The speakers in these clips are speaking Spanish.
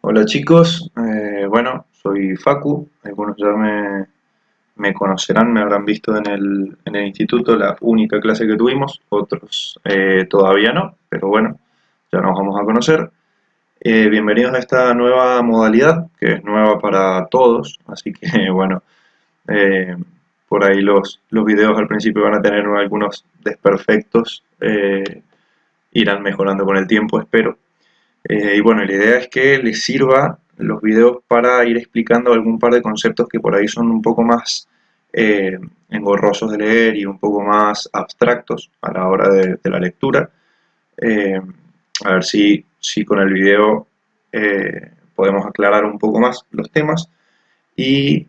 Hola chicos, bueno, soy Facu, algunos ya me conocerán, me habrán visto en el instituto la única clase que tuvimos, otros todavía no, pero bueno, ya nos vamos a conocer. Bienvenidos a esta nueva modalidad, que es nueva para todos, así que bueno, eh, por ahí los videos al principio van a tener algunos desperfectos, irán mejorando con el tiempo, espero. Y bueno, la idea es que les sirva los videos para ir explicando algún par de conceptos que por ahí son un poco más engorrosos de leer y un poco más abstractos a la hora de la lectura. Eh, a ver si con el video podemos aclarar un poco más los temas. Y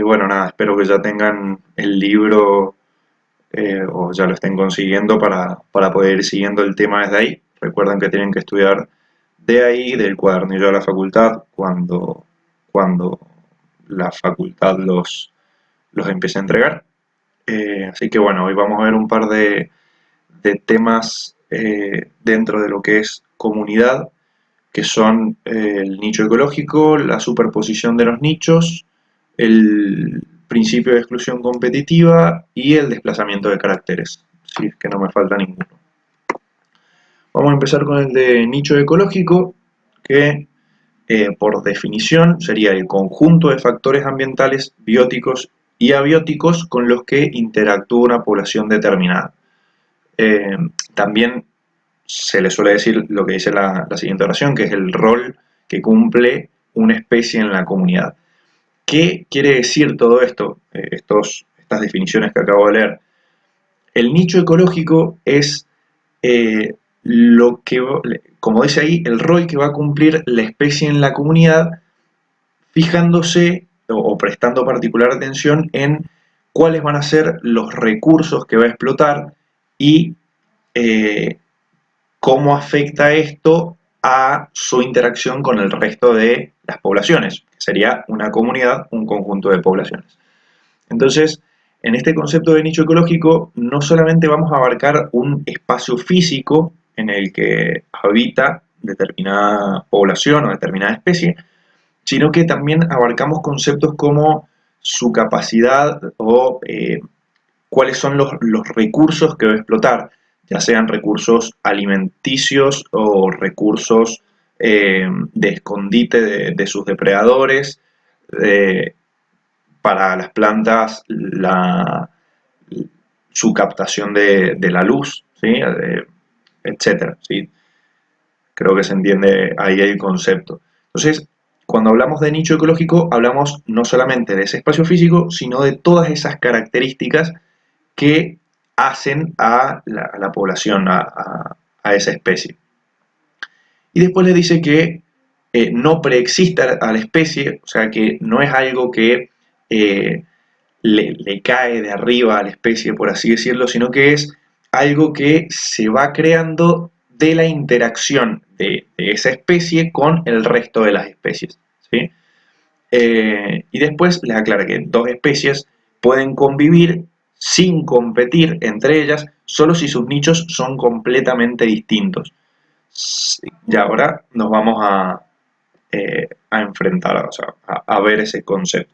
bueno, nada, espero que ya tengan el libro o ya lo estén consiguiendo para poder ir siguiendo el tema desde ahí. Recuerden que tienen que estudiar de ahí, del cuadernillo de la facultad, cuando la facultad los empiece a entregar. Así que bueno, hoy vamos a ver un par de temas dentro de lo que es comunidad, que son el nicho ecológico, la superposición de los nichos, el principio de exclusión competitiva y el desplazamiento de caracteres, si es que no me falta ninguno. Vamos a empezar con el de nicho ecológico, que por definición sería el conjunto de factores ambientales bióticos y abióticos con los que interactúa una población determinada. Eh, También se le suele decir lo que dice la siguiente oración, que es el rol que cumple una especie en la comunidad. ¿Qué quiere decir todo esto? Estas definiciones que acabo de leer. El nicho ecológico es lo que, como dice ahí, el rol que va a cumplir la especie en la comunidad, fijándose o prestando particular atención en cuáles van a ser los recursos que va a explotar y eh, cómo afecta esto a su interacción con el resto de las poblaciones, que sería una comunidad, un conjunto de poblaciones. Entonces, en este concepto de nicho ecológico, no solamente vamos a abarcar un espacio físico en el que habita determinada población o determinada especie, sino que también abarcamos conceptos como su capacidad o cuáles son los recursos que va a explotar, ya sean recursos alimenticios o recursos de escondite de sus depredadores, eh, para las plantas su captación de la luz, ¿sí? Etcétera, ¿sí? Creo que se entiende ahí el concepto. Entonces, cuando hablamos de nicho ecológico, hablamos no solamente de ese espacio físico, sino de todas esas características que hacen a la población, a esa especie. Y después le dice que no preexiste a la especie, o sea que no es algo que le cae de arriba a la especie, por así decirlo, sino que es algo que se va creando de la interacción de esa especie con el resto de las especies, ¿sí? Y después les aclara que dos especies pueden convivir sin competir entre ellas, solo si sus nichos son completamente distintos. Y ahora nos vamos a enfrentar, o sea, a ver ese concepto.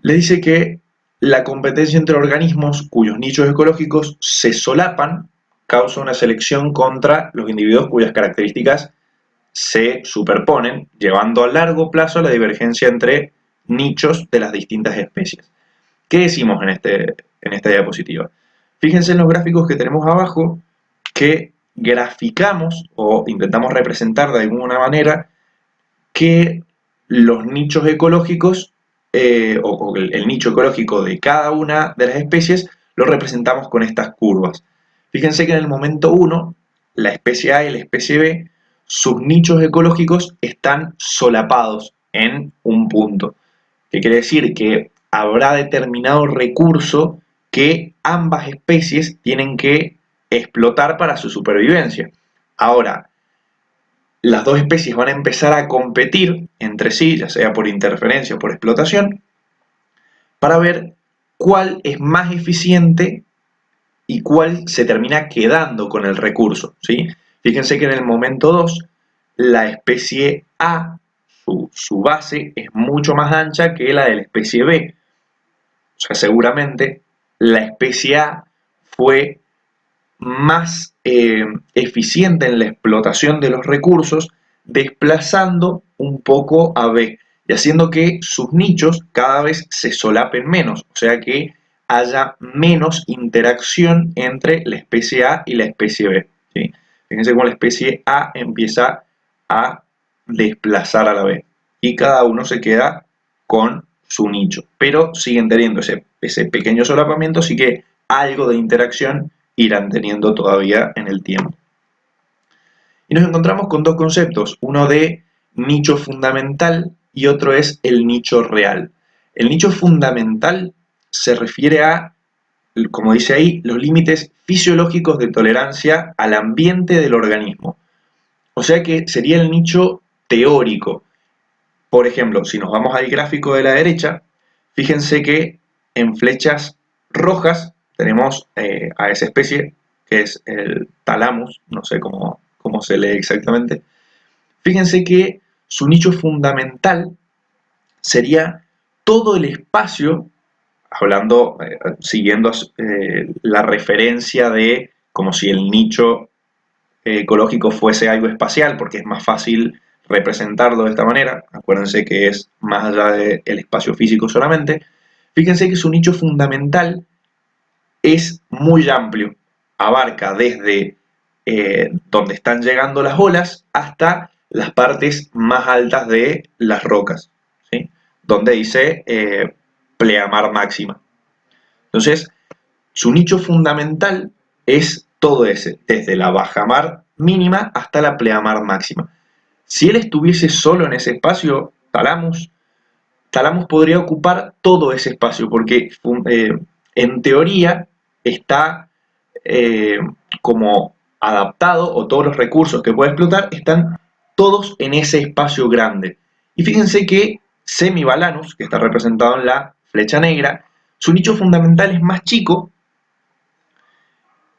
Le dice que la competencia entre organismos cuyos nichos ecológicos se solapan causa una selección contra los individuos cuyas características se superponen, llevando a largo plazo la divergencia entre nichos de las distintas especies. ¿Qué decimos en esta diapositiva? Fíjense en los gráficos que tenemos abajo, que graficamos o intentamos representar de alguna manera que los nichos ecológicos o el nicho ecológico de cada una de las especies lo representamos con estas curvas. Fíjense que en el momento 1, la especie A y la especie B, sus nichos ecológicos están solapados en un punto. ¿Qué quiere decir? Que habrá determinado recurso que ambas especies tienen que explotar para su supervivencia. Ahora, las dos especies van a empezar a competir entre sí, ya sea por interferencia o por explotación, para ver cuál es más eficiente y cuál se termina quedando con el recurso, ¿sí? Fíjense que en el momento 2 la especie A, su base es mucho más ancha que la de la especie B. O sea, seguramente la especie A fue más eficiente en la explotación de los recursos, desplazando un poco a B y haciendo que sus nichos cada vez se solapen menos, o sea que haya menos interacción entre la especie A y la especie B. ¿Sí? Fíjense cómo la especie A empieza a desplazar a la B y cada uno se queda con su nicho, pero siguen teniendo ese pequeño solapamiento, así que algo de interacción irán teniendo todavía en el tiempo. Y nos encontramos con dos conceptos, uno de nicho fundamental y otro es el nicho real. El nicho fundamental se refiere a, como dice ahí, los límites fisiológicos de tolerancia al ambiente del organismo. O sea que sería el nicho teórico. Por ejemplo, si nos vamos al gráfico de la derecha, fíjense que en flechas rojas tenemos a esa especie, que es el Thalamus, no sé cómo se lee exactamente. Fíjense que su nicho fundamental sería todo el espacio, hablando, siguiendo la referencia de como si el nicho ecológico fuese algo espacial, porque es más fácil representarlo de esta manera. Acuérdense que es más allá del espacio físico solamente. Fíjense que su nicho fundamental es muy amplio. Abarca desde donde están llegando las olas hasta las partes más altas de las rocas, ¿sí? Donde dice pleamar máxima. Entonces, su nicho fundamental es todo ese, desde la bajamar mínima hasta la pleamar máxima. Si él estuviese solo en ese espacio, Thalamus podría ocupar todo ese espacio, porque en teoría está eh, como adaptado, o todos los recursos que puede explotar están todos en ese espacio grande. Y fíjense que Semibalanus, que está representado en la flecha negra, su nicho fundamental es más chico,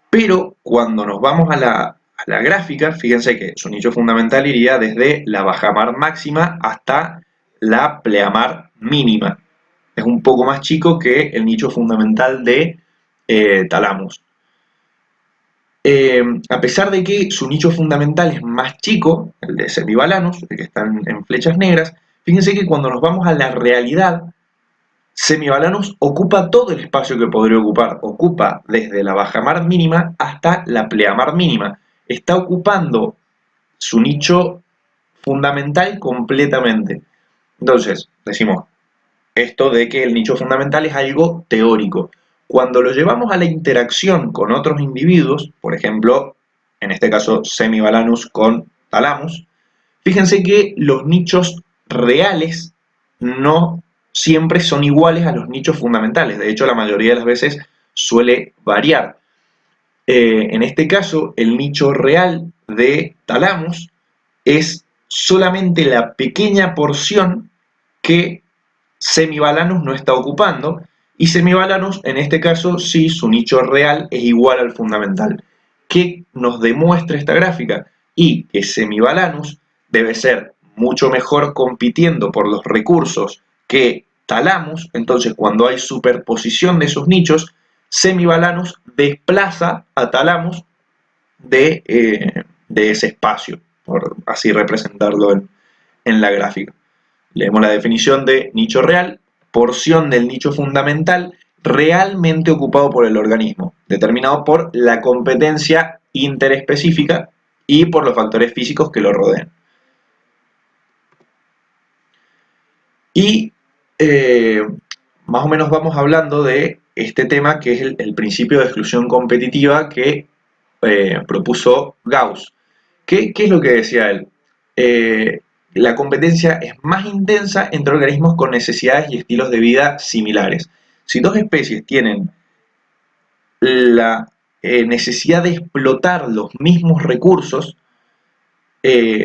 pero cuando nos vamos a la gráfica, fíjense que su nicho fundamental iría desde la bajamar máxima hasta la pleamar mínima. Es un poco más chico que el nicho fundamental de Thalamus. A pesar de que su nicho fundamental es más chico, el de Semibalanus, el que están en flechas negras, fíjense que cuando nos vamos a la realidad, Semibalanus ocupa todo el espacio que podría ocupar, ocupa desde la bajamar mínima hasta la pleamar mínima. Está ocupando su nicho fundamental completamente. Entonces, decimos esto de que el nicho fundamental es algo teórico. Cuando lo llevamos a la interacción con otros individuos, por ejemplo, en este caso Semibalanus con Thalamus, fíjense que los nichos reales no siempre son iguales a los nichos fundamentales. De hecho, la mayoría de las veces suele variar. En este caso, el nicho real de Thalamus es solamente la pequeña porción que Semibalanus no está ocupando, y Semibalanus, en este caso, sí, su nicho real es igual al fundamental. ¿Qué nos demuestra esta gráfica? Y que Semibalanus debe ser mucho mejor compitiendo por los recursos que Thalamus. Entonces, cuando hay superposición de esos nichos, Semibalanus desplaza a Thalamus de ese espacio, por así representarlo en la gráfica. Leemos la definición de nicho real: porción del nicho fundamental realmente ocupado por el organismo, determinado por la competencia interespecífica y por los factores físicos que lo rodean. Y más o menos vamos hablando de este tema, que es el principio de exclusión competitiva que propuso Gauss. ¿Qué es lo que decía él? La competencia es más intensa entre organismos con necesidades y estilos de vida similares. Si dos especies tienen la necesidad de explotar los mismos recursos,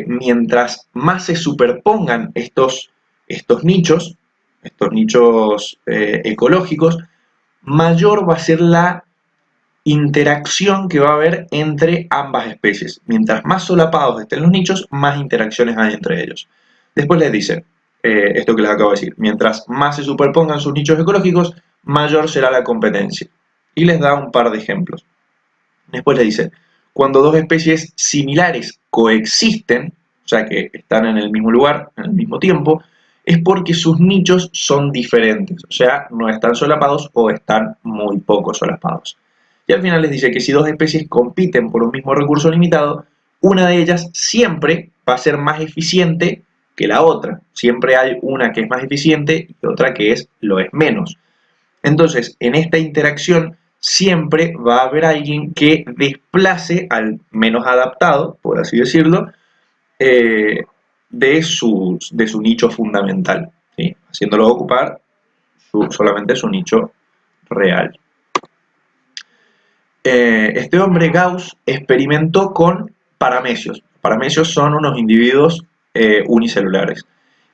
mientras más se superpongan estos nichos ecológicos, mayor va a ser la interacción que va a haber entre ambas especies. Mientras más solapados estén los nichos, más interacciones hay entre ellos. Después les dice, esto que les acabo de decir, mientras más se superpongan sus nichos ecológicos, mayor será la competencia. Y les da un par de ejemplos. Después les dice, cuando dos especies similares coexisten, o sea que están en el mismo lugar, en el mismo tiempo, es porque sus nichos son diferentes, o sea, no están solapados o están muy poco solapados. Y al final les dice que si dos especies compiten por un mismo recurso limitado, una de ellas siempre va a ser más eficiente que la otra. Siempre hay una que es más eficiente y otra que lo es menos. Entonces, en esta interacción siempre va a haber alguien que desplace al menos adaptado, por así decirlo, eh, de su nicho fundamental, ¿sí? Haciéndolo ocupar solamente su nicho real. Este hombre, Gauss, experimentó con paramecios. Paramecios son unos individuos unicelulares.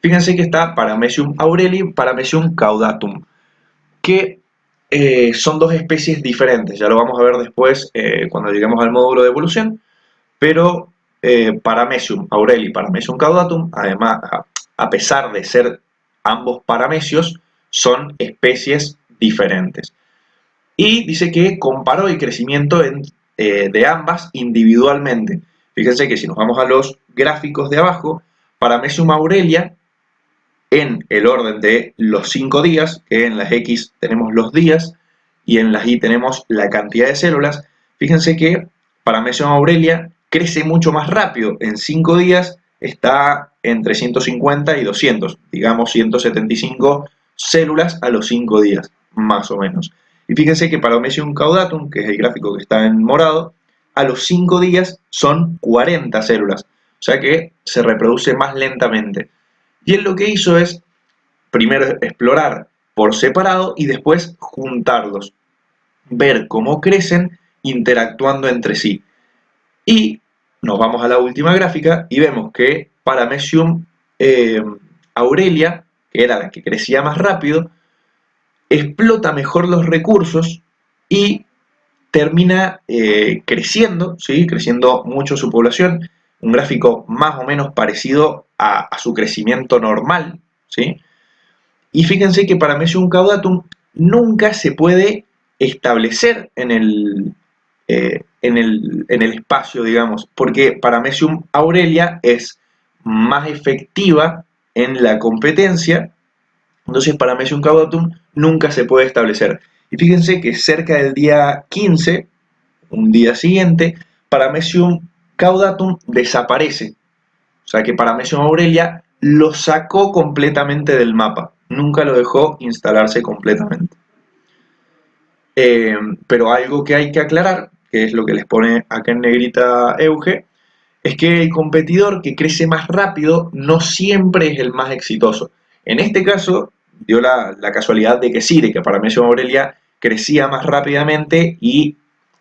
Fíjense que está Paramecium aureli y Paramecium caudatum, que son dos especies diferentes. Ya lo vamos a ver después cuando lleguemos al módulo de evolución, pero Paramecium aureli y Paramecium caudatum, además, a pesar de ser ambos paramecios, son especies diferentes. Y dice que comparó el crecimiento de ambas individualmente. Fíjense que si nos vamos a los gráficos de abajo, Paramecium aurelia, en el orden de los 5 días, que en las X tenemos los días y en las Y tenemos la cantidad de células, fíjense que Paramecium aurelia crece mucho más rápido. En 5 días está entre 150 y 200, digamos 175 células a los 5 días, más o menos. Y fíjense que Paramecium caudatum, que es el gráfico que está en morado, a los 5 días son 40 células, o sea que se reproduce más lentamente. Y él lo que hizo es primero explorar por separado y después juntarlos, ver cómo crecen interactuando entre sí. Y nos vamos a la última gráfica y vemos que Paramecium aurelia, que era la que crecía más rápido, explota mejor los recursos y termina creciendo, ¿sí? Creciendo mucho su población, un gráfico más o menos parecido a su crecimiento normal, ¿sí? Y fíjense que Paramecium caudatum nunca se puede establecer en el espacio, digamos, porque Paramecium aurelia es más efectiva en la competencia, entonces Paramecium caudatum nunca se puede establecer. Y fíjense que cerca del día 15, un día siguiente, Paramecium caudatum desaparece. O sea que Paramecium aurelia lo sacó completamente del mapa, nunca lo dejó instalarse completamente. Pero algo que hay que aclarar, que es lo que les pone acá en negrita Euge, es que el competidor que crece más rápido no siempre es el más exitoso. En este caso, dio la casualidad de que sí, de que Paramecium aurelia crecía más rápidamente y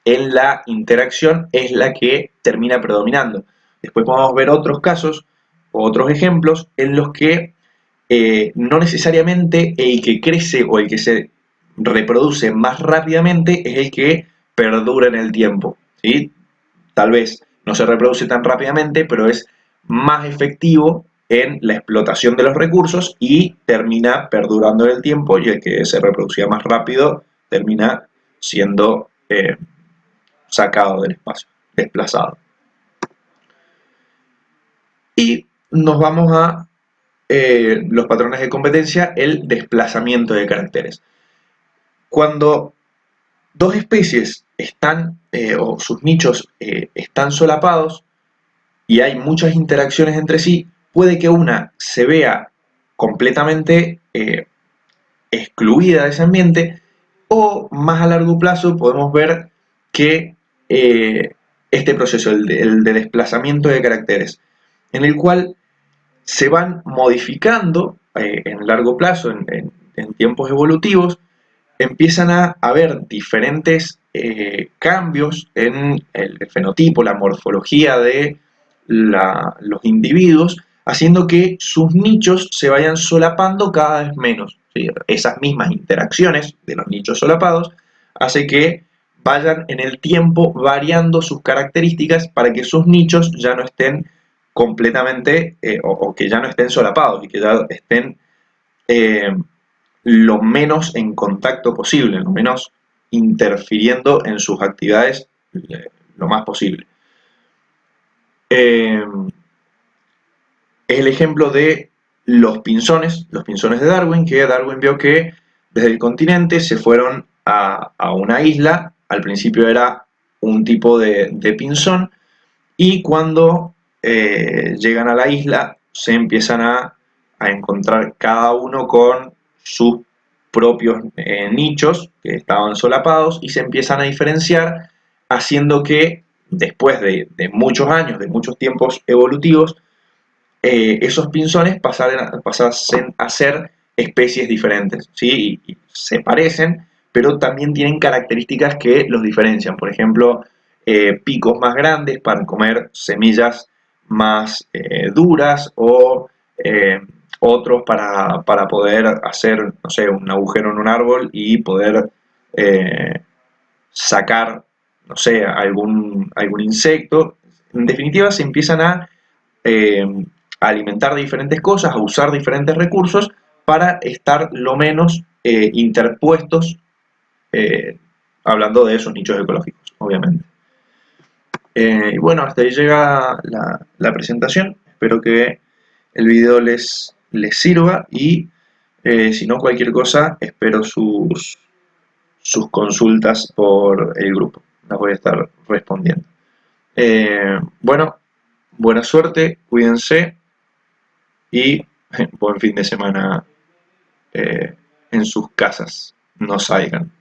en la interacción es la que termina predominando. Después podemos ver otros casos, otros ejemplos, en los que no necesariamente el que crece o el que se reproduce más rápidamente es el que perdura en el tiempo, ¿sí? Tal vez no se reproduce tan rápidamente, pero es más efectivo en la explotación de los recursos y termina perdurando en el tiempo, y el que se reproducía más rápido termina siendo sacado del espacio, desplazado. Y nos vamos a los patrones de competencia, el desplazamiento de caracteres. Cuando dos especies están, o sus nichos están solapados y hay muchas interacciones entre sí, puede que una se vea completamente excluida de ese ambiente, o más a largo plazo podemos ver que este proceso, el de desplazamiento de caracteres, en el cual se van modificando en largo plazo, en tiempos evolutivos, empiezan a haber diferentes cambios en el fenotipo, la morfología de los individuos, haciendo que sus nichos se vayan solapando cada vez menos, ¿sí? Esas mismas interacciones de los nichos solapados hace que vayan en el tiempo variando sus características para que sus nichos ya no estén completamente, o que ya no estén solapados y que ya estén lo menos en contacto posible, lo menos interfiriendo en sus actividades lo más posible. Es el ejemplo de los pinzones de Darwin, que Darwin vio que desde el continente se fueron a una isla, al principio era un tipo de pinzón, y cuando llegan a la isla se empiezan a encontrar cada uno con sus propios nichos que estaban solapados y se empiezan a diferenciar, haciendo que después de muchos años, de muchos tiempos evolutivos, esos pinzones pasasen a ser especies diferentes, ¿sí? Y se parecen, pero también tienen características que los diferencian. Por ejemplo, picos más grandes para comer semillas más duras, o otros para poder hacer, no sé, un agujero en un árbol y poder eh, sacar, no sé, algún insecto. En definitiva, se empiezan eh, a alimentar de diferentes cosas, a usar diferentes recursos para estar lo menos interpuestos, eh, hablando de esos nichos ecológicos, obviamente. Y bueno, hasta ahí llega la presentación. Espero que el video les sirva y si no, cualquier cosa, espero sus consultas por el grupo. Las voy a estar respondiendo. Bueno, buena suerte, cuídense y buen fin de semana en sus casas. No salgan.